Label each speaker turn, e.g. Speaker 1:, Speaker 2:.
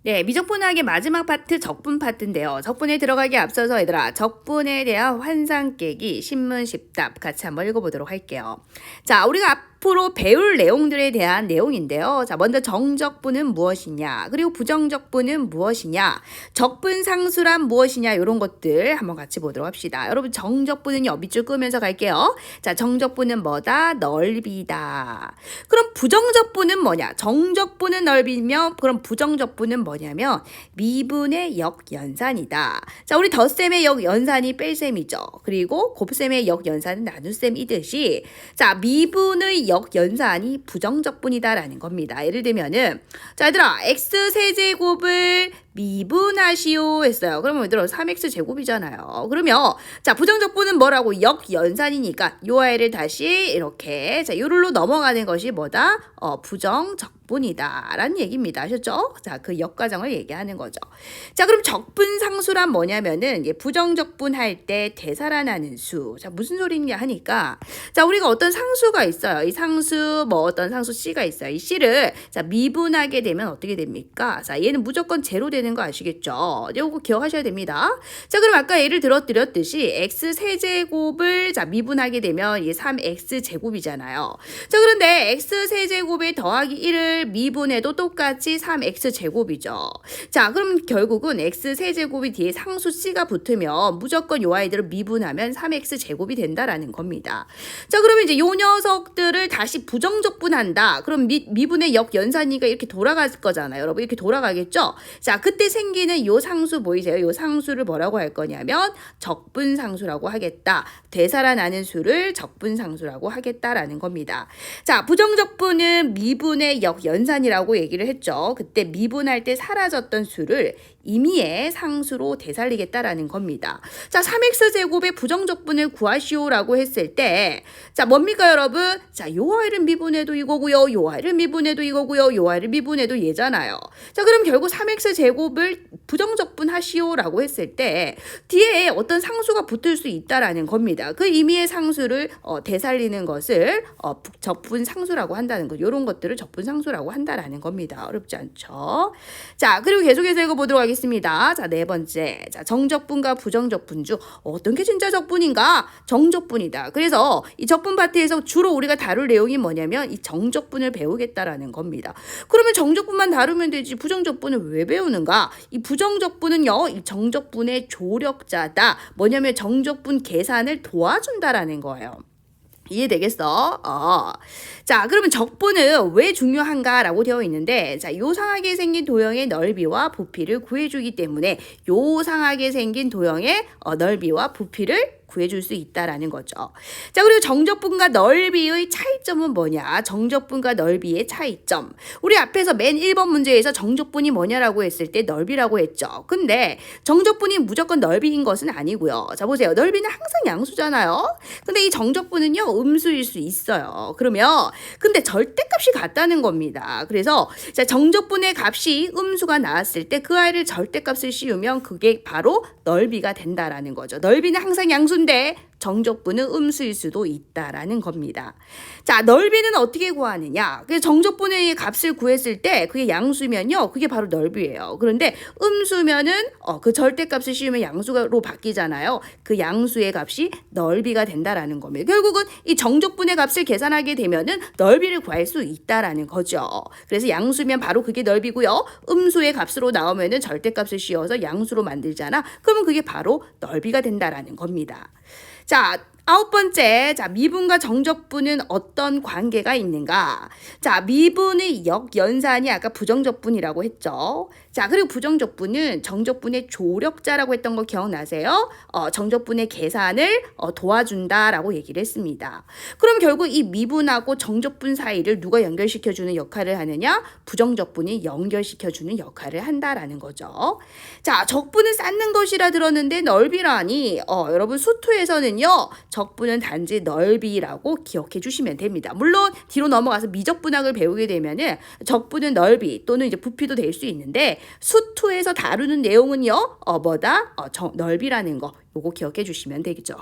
Speaker 1: 네, 미적분하기 마지막 파트 적분 파트인데요. 적분에 들어가기 앞서서 얘들아, 적분에 대한 환상 깨기 신문 10답 같이 한번 읽어보도록 할게요. 자, 우리가 앞으로 배울 내용들에 대한 내용인데요. 자, 먼저 정적분은 무엇이냐, 그리고 부정적분은 무엇이냐, 적분상수란 무엇이냐, 이런 것들 한번 같이 보도록 합시다. 여러분, 정적분은요, 밑줄 끄면서 갈게요. 자, 정적분은 뭐다? 넓이다. 그럼 부정적분은 뭐냐? 정적분은 넓이며, 그럼 부정적분은 뭐냐면 미분의 역연산이다. 자, 우리 덧셈의 역연산이 뺄셈이죠. 그리고 곱셈의 역연산은 나눗셈이듯이 자, 미분의 역연산이 부정적분이다라는 겁니다. 예를 들면은 자, 얘들아, x세제곱을 미분하시오 했어요. 그러면 얘들아 3x 제곱이잖아요. 그러면 자, 부정적분은 뭐라고? 역연산이니까 요 아이를 다시 이렇게 자, 요를로 넘어가는 것이 뭐다? 부정적분이다 라는 얘기입니다. 아셨죠? 자, 그 역과정을 얘기하는 거죠. 자, 그럼 적분상수란 뭐냐면은 부정적분 할 때 되살아나는 수. 자, 무슨 소리냐 하니까 자, 우리가 어떤 상수가 있어요. 이 상수 뭐 어떤 상수 C가 있어요. 이 C를 자, 미분하게 되면 어떻게 됩니까? 자, 얘는 무조건 제로 되는 거 아시겠죠? 이거 기억하셔야 됩니다. 자, 그럼 아까 예를 드렸듯이 x 세제곱을 자, 미분하게 되면 이게 3x 제곱이잖아요. 자, 그런데 x 세제곱에 더하기 1을 미분해도 똑같이 3x 제곱이죠. 자, 그럼 결국은 x 세제곱이 뒤에 상수 C가 붙으면 무조건 요 아이들을 미분하면 3x 제곱이 된다라는 겁니다. 자, 그러면 이제 요 녀석들을 다시 부정적분한다. 그럼 미분의 역연산이가 이렇게 돌아갈 거잖아요. 여러분, 이렇게 돌아가겠죠? 자, 그때 생기는 요 상수 보이세요? 요 상수를 뭐라고 할 거냐면 적분상수라고 하겠다. 되살아나는 수를 적분상수라고 하겠다라는 겁니다. 자, 부정적분은 미분의 역연산이라고 얘기를 했죠. 그때 미분할 때 사라졌던 수를 임의의 상수로 되살리겠다라는 겁니다. 자, 3x 제곱의 부정적분을 구하시오라고 했을 때 자, 뭡니까 여러분? 자, 요 아이를 미분해도 이거고요. 요 아이를 미분해도 이거고요. 요 아이를 미분해도 얘잖아요. 자, 그럼 결국 3x 제곱을 부정적분 하시오라고 했을 때 뒤에 어떤 상수가 붙을 수 있다라는 겁니다. 그 임의의 상수를 되살리는 것을 적분상수라고 한다는 거. 요런 것들을 적분상수라고 한다라는 겁니다. 어렵지 않죠? 자, 그리고 계속해서 읽어보도록 하겠습니다. 자, 네 번째. 자, 정적분과 부정적분 중 어떤 게 진짜 적분인가? 정적분이다. 그래서 이 적분 파트에서 주로 우리가 다룰 내용이 뭐냐면 이 정적분을 배우겠다라는 겁니다. 그러면 정적분만 다루면 되지 부정적분을 왜 배우는가? 이 부정적분은요, 이 정적분의 조력자다. 뭐냐면 정적분 계산을 도와준다라는 거예요. 이해되겠어? 자, 그러면 적분은 왜 중요한가라고 되어 있는데, 자, 요상하게 생긴 도형의 넓이와 부피를 구해주기 때문에 요상하게 생긴 도형의 넓이와 부피를 구해줄 수 있다라는 거죠. 자, 그리고 정적분과 넓이의 차이점은 뭐냐? 정적분과 넓이의 차이점. 우리 앞에서 맨 1번 문제에서 정적분이 뭐냐라고 했을 때 넓이라고 했죠. 근데 정적분이 무조건 넓이인 것은 아니고요. 자, 보세요. 넓이는 항상 양수잖아요. 근데 이 정적분은요, 음수일 수 있어요. 그러면 근데 절대값이 같다는 겁니다. 그래서 자, 정적분의 값이 음수가 나왔을 때 그 아이를 절대값을 씌우면 그게 바로 넓이가 된다라는 거죠. 넓이는 항상 양수인데 정적분은 음수일 수도 있다라는 겁니다. 자, 넓이는 어떻게 구하느냐? 그래서 정적분의 값을 구했을 때 그게 양수면요, 그게 바로 넓이에요. 그런데 음수면은 그 절대값을 씌우면 양수로 바뀌잖아요. 그 양수의 값이 넓이가 된다라는 겁니다. 결국은 이 정적분의 값을 계산하게 되면은 넓이를 구할 수 있다라는 거죠. 그래서 양수면 바로 그게 넓이고요. 음수의 값으로 나오면은 절대값을 씌워서 양수로 만들잖아. 그러면 그게 바로 넓이가 된다라는 겁니다. 자, 9번째, 자, 미분과 정적분은 어떤 관계가 있는가? 자, 미분의 역연산이 아까 부정적분이라고 했죠. 자, 그리고 부정적분은 정적분의 조력자라고 했던 거 기억나세요? 정적분의 계산을 도와준다라고 얘기를 했습니다. 그럼 결국 이 미분하고 정적분 사이를 누가 연결시켜주는 역할을 하느냐? 부정적분이 연결시켜주는 역할을 한다라는 거죠. 자, 적분은 쌓는 것이라 들었는데 넓이라니, 여러분 수투에서는요, 적분은 단지 넓이라고 기억해 주시면 됩니다. 물론 뒤로 넘어가서 미적분학을 배우게 되면은 적분은 넓이 또는 이제 부피도 될 수 있는데 수투에서 다루는 내용은요, 넓이라는 거 요거 기억해 주시면 되겠죠.